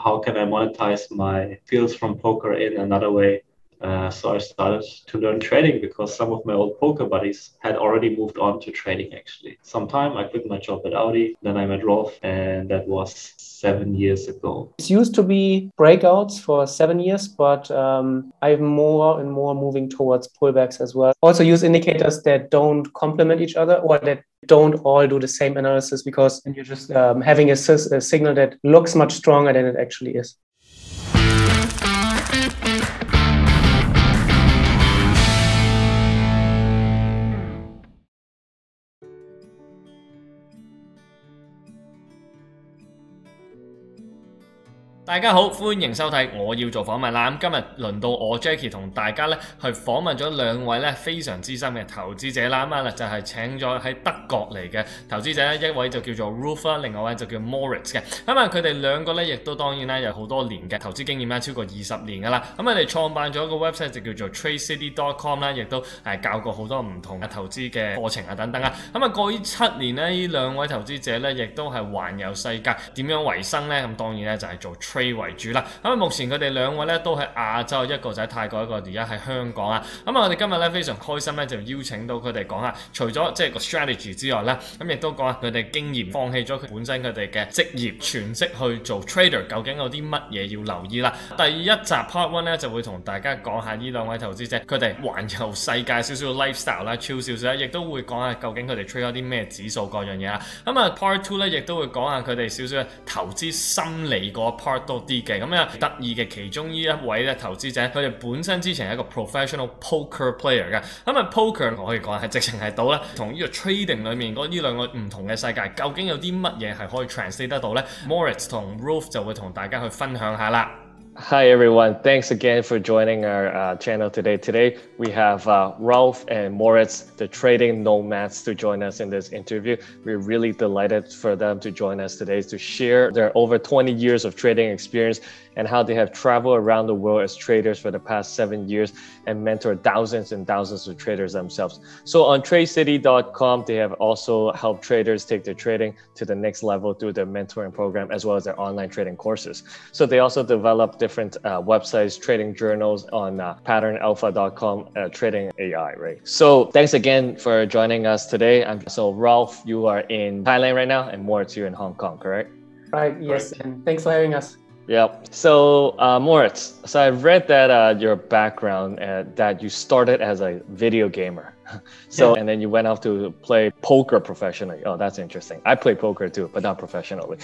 how can I monetize my skills from poker in another way? So I started to learn trading because some of my old poker buddies had already moved on to trading actually. Sometime I quit my job at Audi, then I met Rolf, and that was 7 years ago. It used to be breakouts for 7 years, but I'm more and more moving towards pullbacks as well. Also use indicators that don't complement each other or that don't all do the same analysis, because you're just having a signal that looks much stronger than it actually is. 大家好，歡迎收睇我要做訪問啦。咁今日輪到我 Jackie 同大家咧去訪問咗兩位咧非常資深嘅投資者啦。咁啊就係請咗喺德國嚟嘅投資者咧，一位就叫做 Rolf 啦，另外一位就叫 Moritz 嘅。咁啊佢哋兩個咧亦都當然啦有好多年嘅投資經驗啦，超過20年噶啦。咁佢哋創辦咗一個 website 就叫做 tradeciety.com 啦，亦都教過好多唔同嘅投資嘅課程啊等等啊。咁啊過去7年咧，呢兩位投資者咧亦都係環遊世界，點樣維生咧？咁當然咧就係做trade為主啦。咁目前佢哋兩位咧都喺亞洲，一個就喺泰國，一個而家喺香港啊。咁我哋今日咧非常開心咧，就邀請到佢哋講下，除咗即係個 strategy 之外咧，咁亦都講下佢哋經驗，放棄咗佢本身佢哋嘅職業，全職去做 trader， 究竟有啲乜嘢要留意啦？第一集 part 1咧就會同大家講下呢兩位投資者佢哋環遊世界少少 lifestyle 啦，超少少啦，亦都會講下究竟佢哋 trade 咗啲咩指數各樣嘢啦。咁啊 part 2咧亦都會講下佢哋少少投資心理嗰 part 多啲嘅。咁啊得意嘅其中呢一位咧投資者，佢哋本身之前係一個 professional poker player 嘅。咁啊 poker 我可以講係直情係賭啦，同呢個 trading 裏面呢兩個唔同嘅世界，究竟有啲乜嘢係可以 translate 得到咧 ？Moritz 同 Rolf 就會同大家去分享下啦。Hi everyone, thanks again for joining our channel today. Today we have Rolf and Moritz, the trading nomads, to join us in this interview. We're really delighted for them to join us today to share their over 20 years of trading experience and how they have traveled around the world as traders for the past 7 years and mentored thousands and thousands of traders themselves. So on tradeciety.com, they have also helped traders take their trading to the next level through their mentoring program as well as their online trading courses. So they also developed different websites, trading journals on patternalpha.com, trading AI, right? So thanks again for joining us today. So Rolf, you are in Thailand right now, and Moritz, you're in Hong Kong, correct? Right, yes, and thanks for having us. Yep. So Moritz, so I've read that your background, that you started as a video gamer. So, and then you went off to play poker professionally. Oh, that's interesting. I play poker too, but not professionally.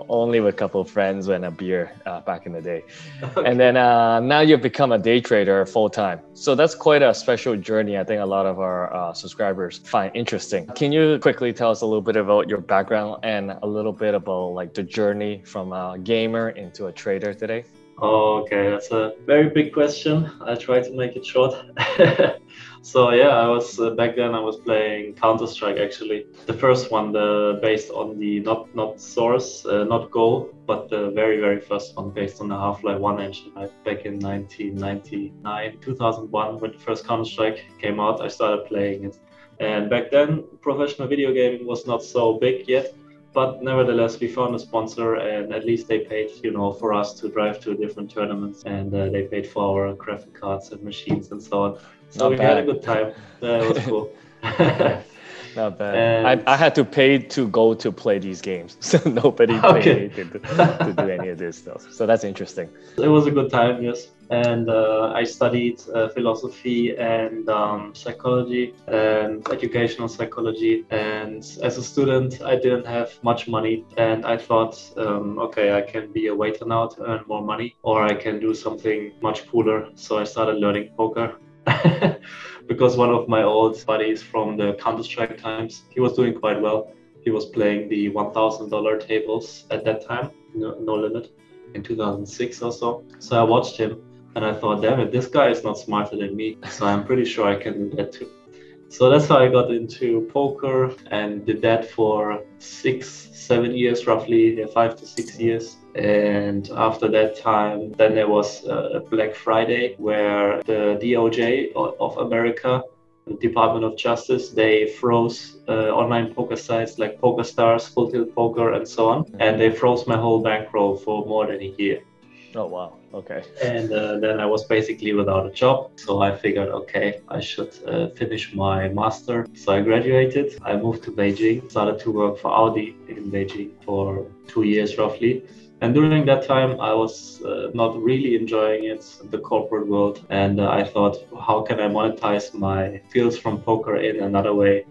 Only with a couple of friends and a beer back in the day. Okay. And then now you've become a day trader full time. So that's quite a special journey. I think a lot of our subscribers find interesting. Can you quickly tell us a little bit about your background and a little bit about like the journey from a gamer into a trader today? Okay, that's a very big question. I'll try to make it short. So yeah, I was back then I was playing Counter-Strike actually. The first one, based on the not Source, not Go, but the very first one based on the Half-Life 1 engine. Back in 1999, 2001, when the first Counter-Strike came out, I started playing it. And back then, professional video gaming was not so big yet. But nevertheless, we found a sponsor, and at least they paid, for us to drive to different tournaments, and they paid for our graphic cards and machines and so on. So we had a good time. It was cool. Not bad. I had to pay to go to play these games, so nobody paid to do any of this stuff. So that's interesting. It was a good time, yes. And I studied philosophy and psychology and educational psychology. And as a student, I didn't have much money. And I thought, okay, I can be a waiter now to earn more money, or I can do something much cooler. So I started learning poker. Because one of my old buddies from the Counter-Strike times, he was doing quite well. He was playing the $1,000 tables at that time, no limit, in 2006 or so. So I watched him and I thought, damn it, this guy is not smarter than me. So I'm pretty sure I can do that too. So that's how I got into poker and did that for 6-7 years, roughly 5 to 6 years. And after that time, then there was a Black Friday where the DOJ of America Department of Justice. They froze online poker sites like PokerStars, Full Tilt Poker, and so on. And they froze my whole bankroll for more than a year. Oh, wow. Okay. And then I was basically without a job. So I figured, okay, I should finish my master. So I graduated. I moved to Beijing, started to work for Audi in Beijing for 2 years roughly. And during that time, I was not really enjoying it, the corporate world. And I thought, how can I monetize my skills from poker in another way?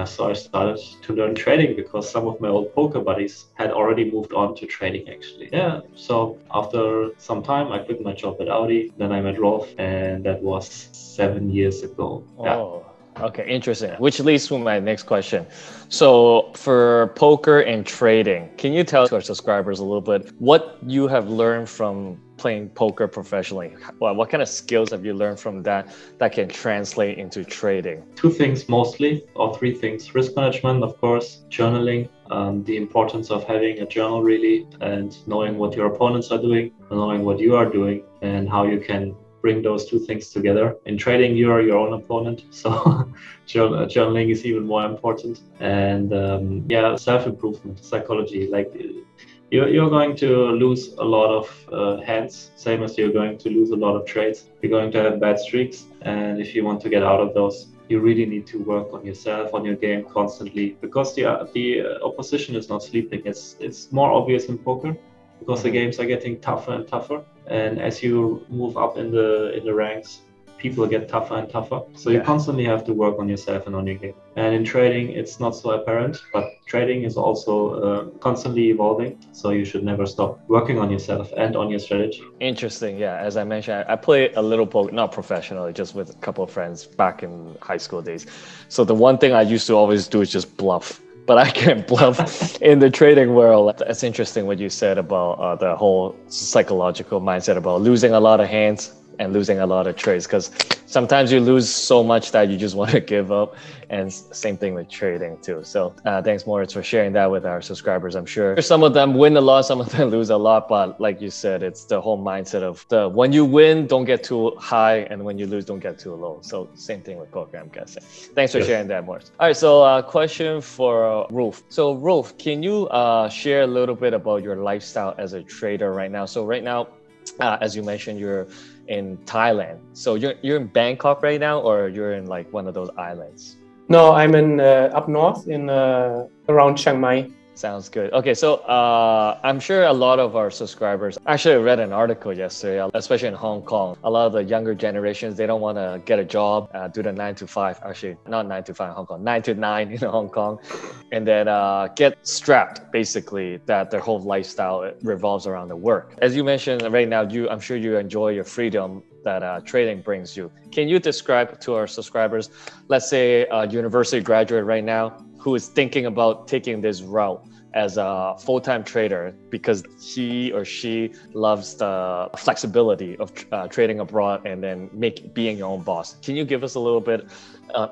So I started to learn trading because some of my old poker buddies had already moved on to trading actually. Yeah, so after some time, I quit my job at Audi. Then I met Rolf, and that was 7 years ago. Oh. Okay, interesting. Which leads to my next question. So for poker and trading, can you tell our subscribers a little bit what you have learned from playing poker professionally? What kind of skills have you learned from that can translate into trading? 2 things mostly, or 3 things. Risk management, of course, journaling, the importance of having a journal really, and knowing what your opponents are doing, knowing what you are doing, and how you can bring those 2 things together. In trading, you are your own opponent, so journaling is even more important. And self-improvement, psychology. Like you're going to lose a lot of hands, same as you're going to lose a lot of trades. You're going to have bad streaks, and if you want to get out of those, you really need to work on yourself, on your game constantly, because the opposition is not sleeping. It's more obvious in poker because the games are getting tougher and tougher. And as you move up in the ranks, people get tougher and tougher. So you constantly have to work on yourself and on your game. And in trading, it's not so apparent, but trading is also constantly evolving. So you should never stop working on yourself and on your strategy. Interesting. Yeah. As I mentioned, I play a little poker, not professionally, just with a couple of friends back in high school days. So the one thing I used to always do is just bluff. But I can't bluff in the trading world. That's interesting what you said about the whole psychological mindset about losing a lot of hands and losing a lot of trades, because sometimes you lose so much that you just want to give up, and same thing with trading too. So thanks, Moritz, for sharing that with our subscribers. I'm sure some of them win a lot, some of them lose a lot, but like you said, it's the whole mindset of when you win, don't get too high, and when you lose, don't get too low. So same thing with poker, I'm guessing. Thanks for sharing that, Moritz. All right, so question for Rolf. So Rolf, can you share a little bit about your lifestyle as a trader right now? So right now, as you mentioned, you're in Thailand. So you're in Bangkok right now, or you're in like one of those islands? No, I'm in up north in around Chiang Mai. Sounds good. Okay, so I'm sure a lot of our subscribers, actually I read an article yesterday, especially in Hong Kong, a lot of the younger generations, they don't want to get a job, do the 9 to 5, actually not 9 to 5 in Hong Kong, 9 to 9 in Hong Kong, and then get strapped, basically, that their whole lifestyle revolves around the work. As you mentioned right now, I'm sure you enjoy your freedom that trading brings you. Can you describe to our subscribers, let's say a university graduate right now who is thinking about taking this route as a full-time trader because he or she loves the flexibility of trading abroad and then being your own boss? Can you give us a little bit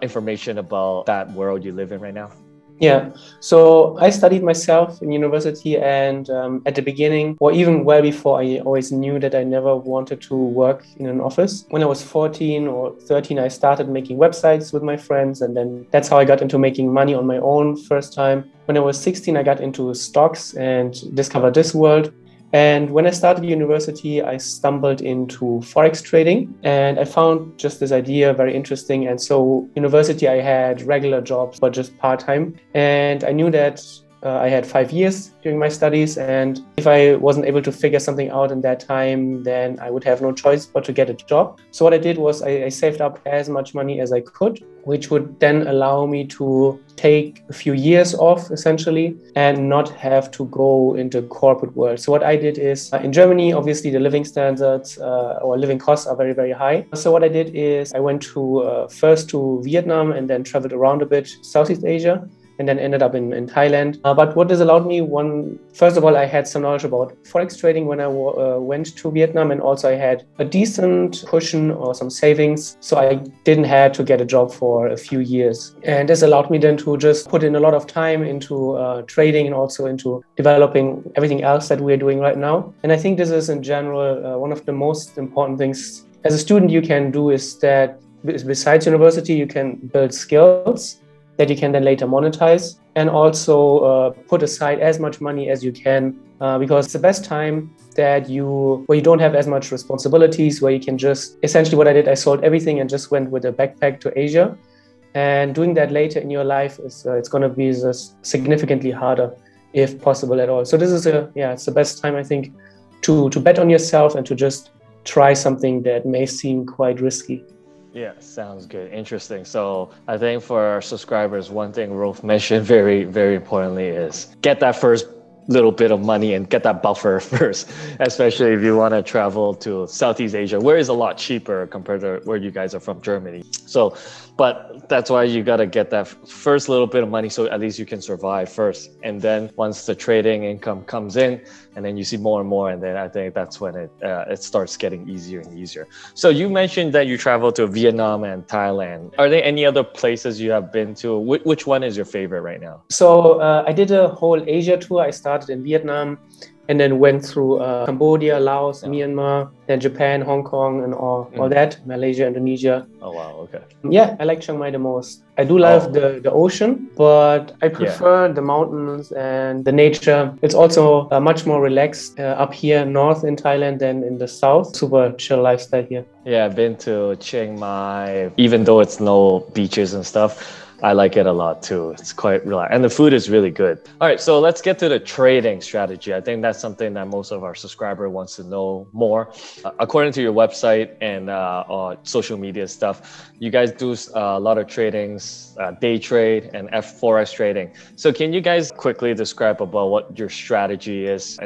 information about that world you live in right now? Yeah, so I studied myself in university, and at the beginning, or even well before, I always knew that I never wanted to work in an office. When I was 14 or 13, I started making websites with my friends, and then that's how I got into making money on my own first time. When I was 16, I got into stocks and discovered this world. And when I started university, I stumbled into Forex trading, and I found just this idea very interesting. And so university, I had regular jobs, but just part-time. And I knew that I had 5 years during my studies, and if I wasn't able to figure something out in that time, then I would have no choice but to get a job. So what I did was I saved up as much money as I could, which would then allow me to take a few years off essentially and not have to go into corporate world. So what I did is in Germany, obviously the living standards or living costs are very, very high. So what I did is I went to first to Vietnam and then traveled around a bit Southeast Asia, and then ended up in Thailand. But what this allowed me, first of all, I had some knowledge about Forex trading when I went to Vietnam, and also I had a decent cushion or some savings, so I didn't have to get a job for a few years. And this allowed me then to just put in a lot of time into trading and also into developing everything else that we're doing right now. And I think this is in general one of the most important things as a student you can do, is that besides university, you can build skills that you can then later monetize, and also put aside as much money as you can, because it's the best time where you don't have as much responsibilities, where you can just, essentially what I did, I sold everything and just went with a backpack to Asia. And doing that later in your life it's going to be significantly harder, if possible at all. So this is it's the best time, I think, to bet on yourself and to just try something that may seem quite risky. Yeah, sounds good. Interesting. So I think for our subscribers, one thing Rolf mentioned very, very importantly is get that first little bit of money and get that buffer first, especially if you want to travel to Southeast Asia, where it's a lot cheaper compared to where you guys are from, Germany. So, but that's why you got to get that first little bit of money so at least you can survive first. And then once the trading income comes in, and then you see more and more, and then I think that's when it starts getting easier and easier. So you mentioned that you traveled to Vietnam and Thailand. Are there any other places you have been to? Which one is your favorite right now? So I did a whole Asia tour. I started in Vietnam and then went through Cambodia, Laos, Myanmar, then Japan, Hong Kong, and all that, Malaysia, Indonesia. Oh, wow. Okay. Yeah, I like Chiang Mai the most. I do love the ocean, but I prefer the mountains and the nature. It's also much more relaxed up here north in Thailand than in the south. Super chill lifestyle here. Yeah, I've been to Chiang Mai, even though it's no beaches and stuff. I like it a lot too. It's quite relaxed. And the food is really good. All right, so let's get to the trading strategy. I think that's something that most of our subscriber wants to know more. According to your website and social media stuff, you guys do a lot of tradings, day trade and Forex trading. So can you guys quickly describe about what your strategy is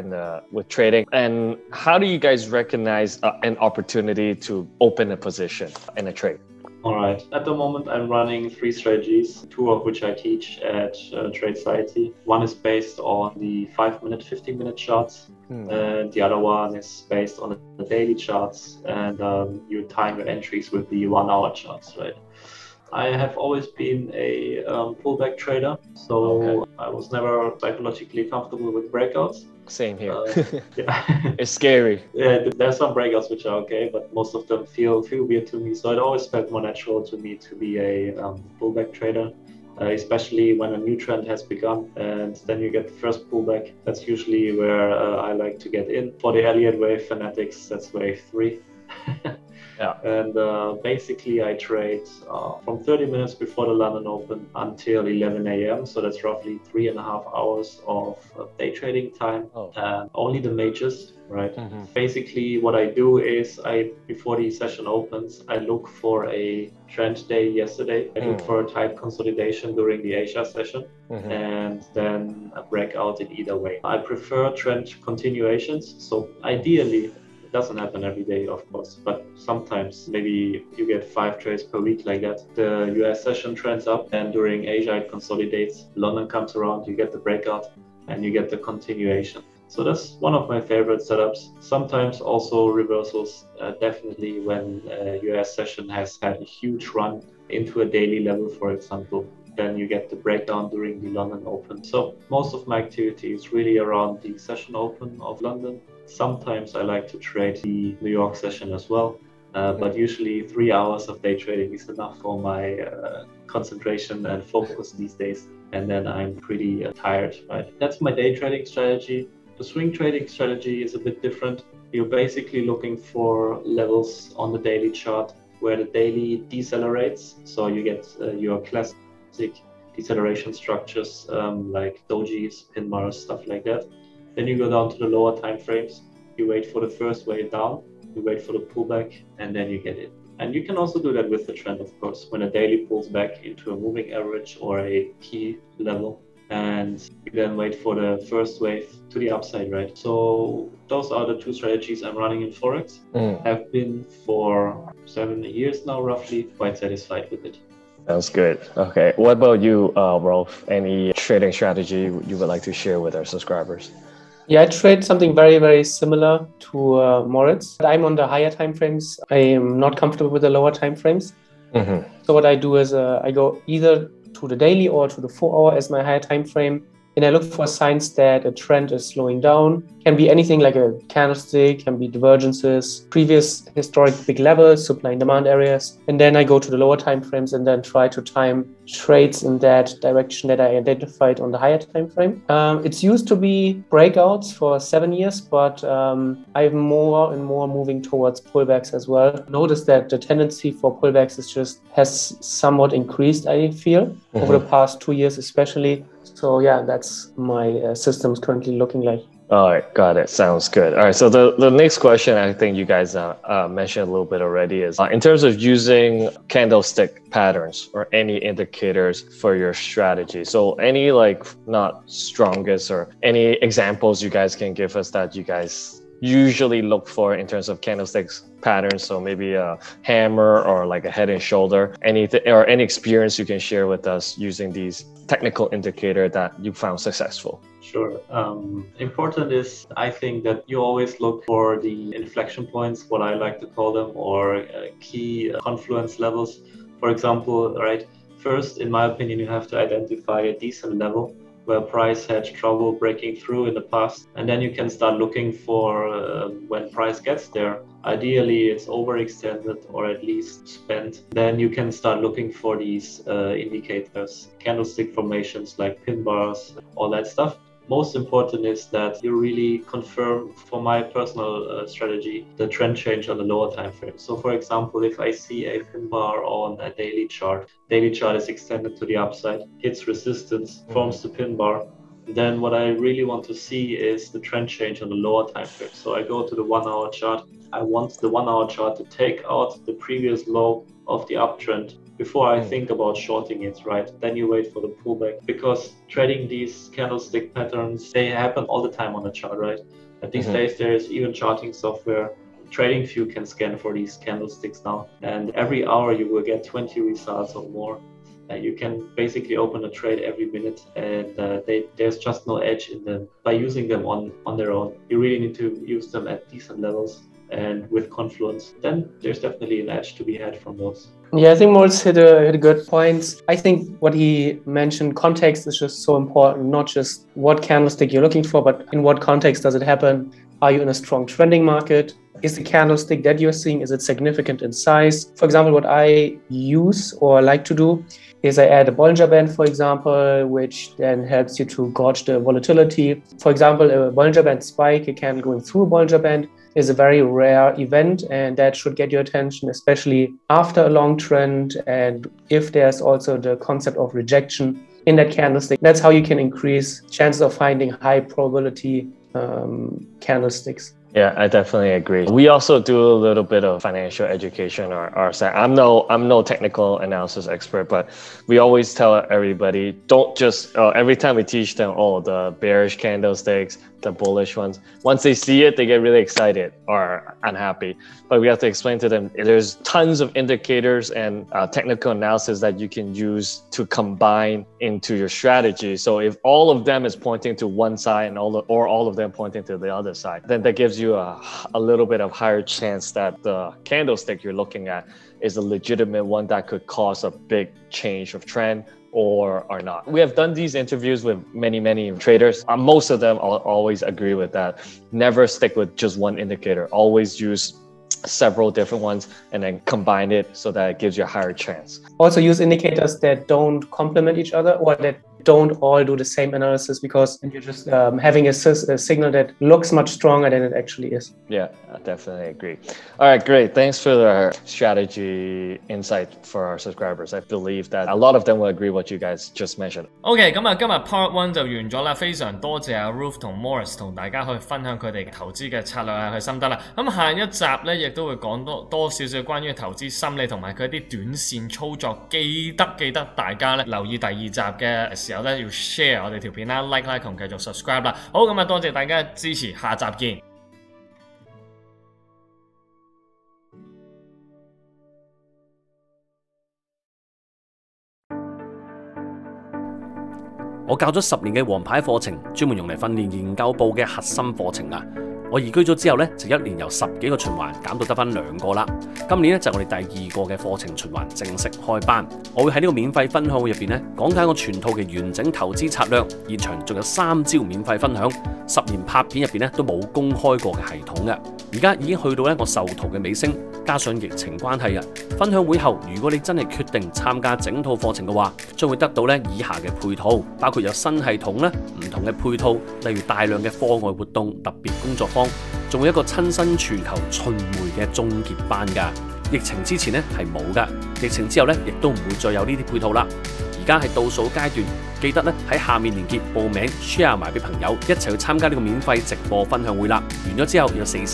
with trading? And how do you guys recognize an opportunity to open a position in a trade? All right. At the moment, I'm running 3 strategies, 2 of which I teach at Tradeciety. One is based on the 5-minute, 15-minute charts. And the other one is based on the daily charts. And you time your entries with the 1-hour charts, right? I have always been a pullback trader, so I was never psychologically comfortable with breakouts. Same here. Yeah. It's scary. Yeah, there's some breakouts which are okay, but most of them feel weird to me. So it always felt more natural to me to be a pullback trader, especially when a new trend has begun and then you get the first pullback. That's usually where I like to get in. For the Elliott wave fanatics, that's wave 3. Yeah. And basically I trade from 30 minutes before the London Open until 11 a.m. So that's roughly 3.5 hours of day trading time. And only the majors, right? Basically what I do is before the session opens, I look for a trend day yesterday. I look for a tight consolidation during the Asia session and then a breakout in either way. I prefer trend continuations. So ideally, it doesn't happen every day, of course, but sometimes maybe you get 5 trades per week like that. The US session trends up and during Asia it consolidates. London comes around, you get the breakout and you get the continuation. So that's one of my favorite setups. Sometimes also reversals, definitely when US session has had a huge run into a daily level, for example. Then you get the breakdown during the London Open. So most of my activity is really around the session open of London. Sometimes I like to trade the New York session as well, but usually 3 hours of day trading is enough for my concentration and focus these days. And then I'm pretty tired, right? That's my day trading strategy. The swing trading strategy is a bit different. You're basically looking for levels on the daily chart where the daily decelerates. So you get your classic deceleration structures like dojis, pin bars, stuff like that. Then you go down to the lower time frames. You wait for the first wave down, you wait for the pullback, and then you get it. And you can also do that with the trend, of course, when a daily pulls back into a moving average or a key level. And you then wait for the first wave to the upside, right? So those are the 2 strategies I'm running in Forex. I've been for 7 years now, roughly, quite satisfied with it. Sounds good. Okay. What about you, Rolf? Any trading strategy you would like to share with our subscribers? Yeah, I trade something very, very similar to Moritz. I'm on the higher time frames. I am not comfortable with the lower time frames. So what I do is I go either to the daily or to the 4 hour as my higher time frame. and I look for signs that a trend is slowing down. Can be anything like a candlestick, can be divergences, previous historic big levels, supply and demand areas. And then I go to the lower time frames and then try to time trades in that direction that I identified on the higher time frame. It's used to be breakouts for 7 years, but I'm more and more moving towards pullbacks as well. Notice that the tendency for pullbacks has somewhat increased, I feel, over the past 2 years especially. So yeah, that's my systems currently looking like. All right, got it. Sounds good. All right, so the next question I think you guys mentioned a little bit already is in terms of using candlestick patterns or any indicators for your strategy. So any not strongest or any examples you guys can give us that you guys usually look for in terms of candlesticks patterns. So maybe a hammer or like a head and shoulder, anything or any experience you can share with us using these technical indicator that you found successful. Sure. Important is, I think, that you always look for the inflection points, what I like to call them, or key confluence levels. For example, right, first, in my opinion, you have to identify a decent level where price had trouble breaking through in the past, and then you can start looking for when price gets there. Ideally, it's overextended or at least spent. Then you can start looking for these indicators, candlestick formations like pin bars, all that stuff. Most important is that you really confirm, for my personal strategy, the trend change on the lower time frame. So for example, if I see a pin bar on a daily chart is extended to the upside, hits resistance, forms the pin bar, then what I really want to see is the trend change on the lower time frame. So I go to the 1 hour chart. I want the 1 hour chart to take out the previous low of the uptrend before I think about shorting it, right? Then you wait for the pullback, because trading these candlestick patterns, they happen all the time on the chart, right? At these days, there is even charting software. TradingView can scan for these candlesticks now, and every hour you will get 20 results or more. You can basically open a trade every minute, and there's just no edge in them by using them on their own. You really need to use them at decent levels and with confluence. Then there's definitely an edge to be had from those. Yeah, I think Moritz hit a good point. I think what he mentioned, context is just so important, not just what candlestick you're looking for, but in what context does it happen? Are you in a strong trending market? Is the candlestick that you're seeing, is it significant in size? For example, what I use or like to do is I add a Bollinger Band, for example, which then helps you to gauge the volatility. For example, a Bollinger Band spike, a candle going through a Bollinger Band, is a very rare event, and that should get your attention, especially after a long trend. And if there's also the concept of rejection in that candlestick, that's how you can increase chances of finding high probability candlesticks. Yeah, I definitely agree. We also do a little bit of financial education on our side. I'm no technical analysis expert, but we always tell everybody, don't just, every time we teach them, the bearish candlesticks, the bullish ones, once they see it, they get really excited or unhappy. But we have to explain to them, there's tons of indicators and technical analysis that you can use to combine into your strategy. So if all of them is pointing to one side and all of them pointing to the other side, then that gives you a little bit of higher chance that the candlestick you're looking at is a legitimate one that could cause a big change of trend or not. We have done these interviews with many traders. Most of them always agree with that. Never stick with just one indicator. Always use several different ones and then combine it so that it gives you a higher chance. Also use indicators that don't complement each other or that don't all do the same analysis, because you're just having a signal that looks much stronger than it actually is. Yeah, I definitely agree. All right, great. Thanks for the strategy insight for our subscribers. I believe that a lot of them will agree what you guys just mentioned. OK， 咁今日 Part 1就完咗啦，非常多謝阿 Rolf 同 Moritz 同大家去分享佢哋投資嘅策略佢心得啦。咁下一集咧，亦都會講多少少關於投資心理同埋佢啲短線操作。記得大家咧留意第2集嘅時候咧要 share 我哋條片啦 ，like 啦同繼續 subscribe 啦。好，咁多謝大家支持，下集見。我教咗10年嘅王牌課程，專門用嚟訓練研究部嘅核心課程啊！我移居咗之後咧，就一年由10幾個循環減到得翻2個啦。今年咧就我哋第2個嘅課程循環正式開班，我會喺呢個免費分享會入邊咧講解我全套嘅完整投資策略，現場仲有3招免費分享，10年拍片入邊咧都冇公開過嘅系統嘅。而家已經去到咧我授徒嘅尾聲，加上疫情關係嘅分享會後，如果你真係決定參加整套課程嘅話，將會得到咧以下嘅配套，包括有新系統咧、唔同嘅配套，例如大量嘅課外活動、特別工作坊，仲有一個親身全球巡迴嘅終結班㗎。疫情之前咧係冇㗎，疫情之後咧亦都唔會再有呢啲配套啦。而家係倒數階段，記得咧喺下面連結報名 share 埋俾朋友，一齊去參加呢個免費直播分享會啦。完咗之後有48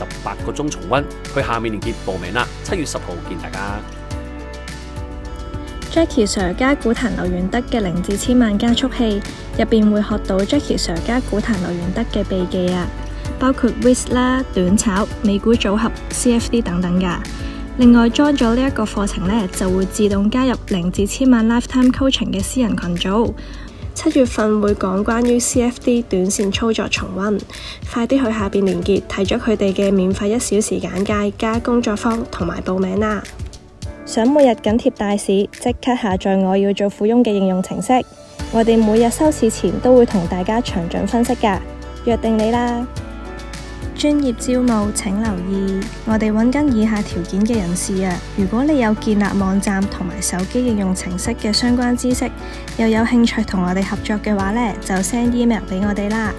個鐘重溫，去下面連結報名啦。7月10號見大家。Jackie Sir 加股壇劉元德嘅0至千萬加速器入邊會學到 Jackie Sir 加股壇劉元德嘅秘技啊，包括 risk 啦、短炒、美股組合、CFD 等等噶。另外 join 咗呢一個課程呢，就會自動加入0至千萬 lifetime coaching 嘅私人群組。7月份會講關於 CFD 短線操作重溫，快啲去下邊連結睇咗佢哋嘅免費1小時簡介加工作坊同埋報名啦。想每日緊貼大市，即刻下載我要做富翁嘅應用程式，我哋每日收市前都會同大家詳盡分析㗎，約定你啦。專業招募請留意，我哋揾緊以下條件嘅人士啊！如果你有建立網站同埋手機應用程式嘅相關知識，又有興趣同我哋合作嘅話呢，就 send email 俾我哋啦。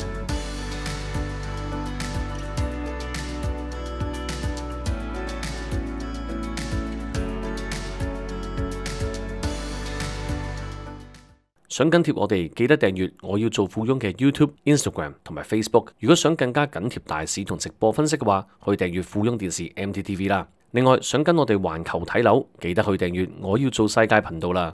想緊貼我哋，記得訂閱我要做富翁嘅 YouTube、Instagram 同埋 Facebook。如果想更加緊貼大市同直播分析嘅話，可以訂閱富翁電視MTTV 啦。另外，想跟我哋環球睇樓，記得去訂閱我要做世界頻道啦。